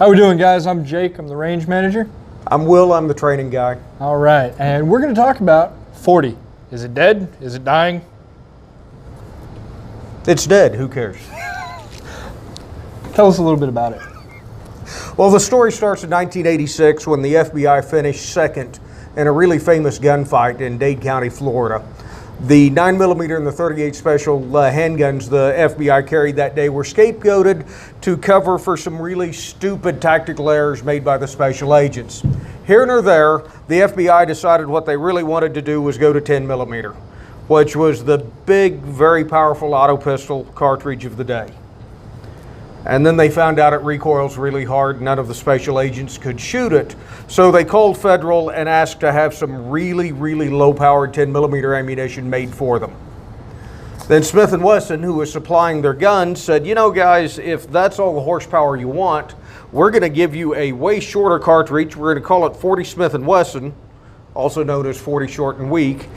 How we doing, guys? I'm Jake. I'm the range manager. I'm Will. I'm the training guy. All right, and we're going to talk about 40. Is it dead? Is it dying? It's dead. Who cares? Tell us a little bit about it. Well, the story starts in 1986 when the FBI finished second in a really famous gunfight in Dade County, Florida. The 9mm and the .38 special handguns the FBI carried that day were scapegoated to cover for some really stupid tactical errors made by the special agents. Here nor there, the FBI decided what they really wanted to do was go to 10mm, which was the big, very powerful auto pistol cartridge of the day. And then they found out it recoils really hard. None of the special agents could shoot it. So they called Federal and asked to have some really, really low-powered 10mm ammunition made for them. Then Smith & Wesson, who was supplying their guns, said, you know, guys, if that's all the horsepower you want, we're going to give you a way shorter cartridge. We're going to call it 40 Smith & Wesson, also known as 40 short and weak.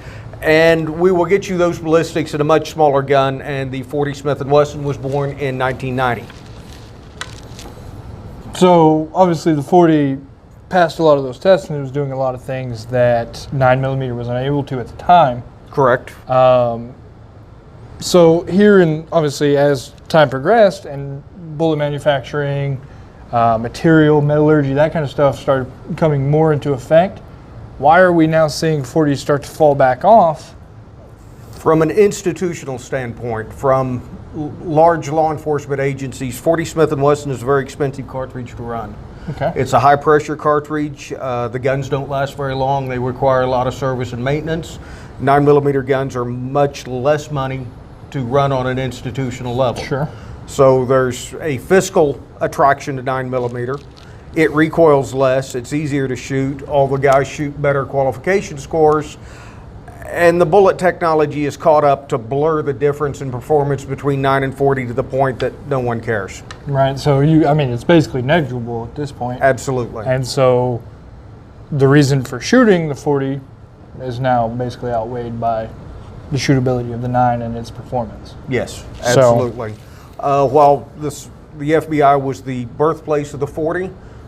And we will get you those ballistics in a much smaller gun. And the 40 Smith & Wesson was born in 1990. So obviously the 40 passed a lot of those tests and it was doing a lot of things that 9mm was unable to at the time. Correct. So here, in obviously as time progressed and bullet manufacturing, material, metallurgy, that kind of stuff started coming more into effect, why are we now seeing 40s start to fall back off? From an institutional standpoint, from large law enforcement agencies, 40 Smith & Wesson is a very expensive cartridge to run. Okay. It's a high pressure cartridge. The guns don't last very long. They require a lot of service and maintenance. 9mm guns are much less money to run on an institutional level. Sure. So there's a fiscal attraction to 9mm. It recoils less. It's easier to shoot. All the guys shoot better qualification scores. And the bullet technology is caught up to blur the difference in performance between 9 and 40 to the point that no one cares. Right, so it's basically negligible at this point. Absolutely. And so the reason for shooting the 40 is now basically outweighed by the shootability of the 9 and its performance. Yes, absolutely. While the FBI was the birthplace of the 40,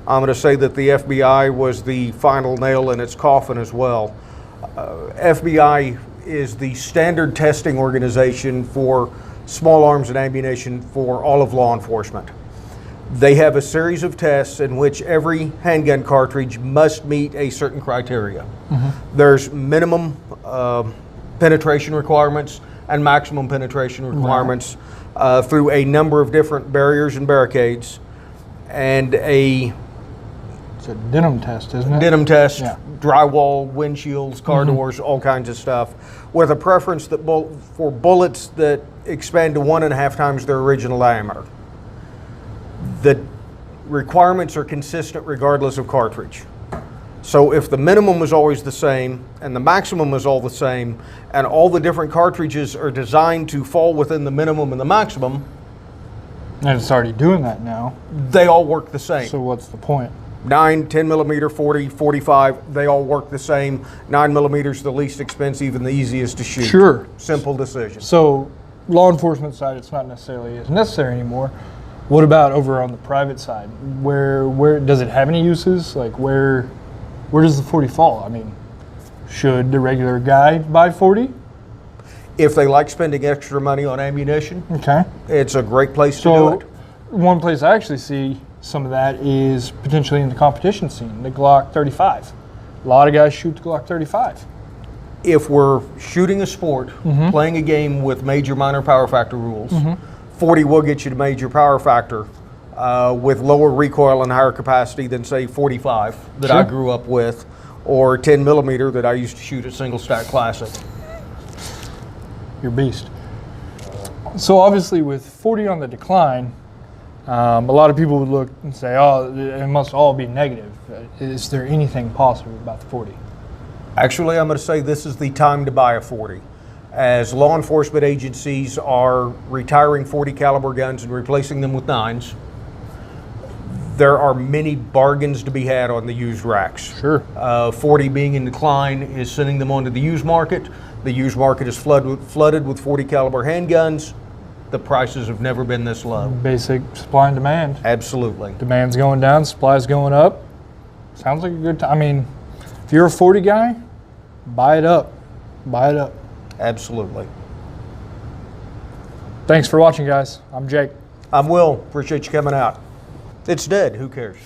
I'm going to say that the FBI was the final nail in its coffin as well. FBI is the standard testing organization for small arms and ammunition for all of law enforcement. They have a series of tests in which every handgun cartridge must meet a certain criteria. Mm-hmm. There's minimum penetration requirements and maximum penetration requirements through a number of different barriers and barricades, and it's a denim test, isn't it? Denim test, yeah. Drywall, windshields, car doors, all kinds of stuff, with a preference that for bullets that expand to 1.5 times their original diameter. The requirements are consistent regardless of cartridge. So if the minimum is always the same and the maximum is all the same, and all the different cartridges are designed to fall within the minimum and the maximum, and it's already doing that now, they all work the same. So what's the point? 9, 10mm, 40, 45, they all work the same. 9mm is the least expensive and the easiest to shoot. Sure. Simple decision. So law enforcement side, it's not necessarily as necessary anymore. What about over on the private side? Where does it have any uses? Like where does the 40 fall? I mean, should the regular guy buy 40? If they like spending extra money on ammunition, okay, it's a great place to do it. One place I actually see some of that is potentially in the competition scene, the Glock 35. A lot of guys shoot the Glock 35. If we're shooting a sport, playing a game with major minor power factor rules, 40 will get you to major power factor with lower recoil and higher capacity than, say, 45 that I grew up with, or 10mm that I used to shoot at Single Stack Classic. You're a beast. So obviously with 40 on the decline, a lot of people would look and say, oh, it must all be negative. Is there anything positive about the 40? Actually, I'm going to say this is the time to buy a 40. As law enforcement agencies are retiring 40 caliber guns and replacing them with 9s, there are many bargains to be had on the used racks. Sure. 40 being in decline is sending them onto the used market. The used market is flooded with 40 caliber handguns. the prices have never been this low. Basic supply and demand. Absolutely. Demand's going down, supply's going up. Sounds like a good time. I mean, if you're a 40 guy, buy it up. Buy it up. Absolutely. Thanks for watching, guys. I'm Jake. I'm Will. Appreciate you coming out. It's dead. Who cares?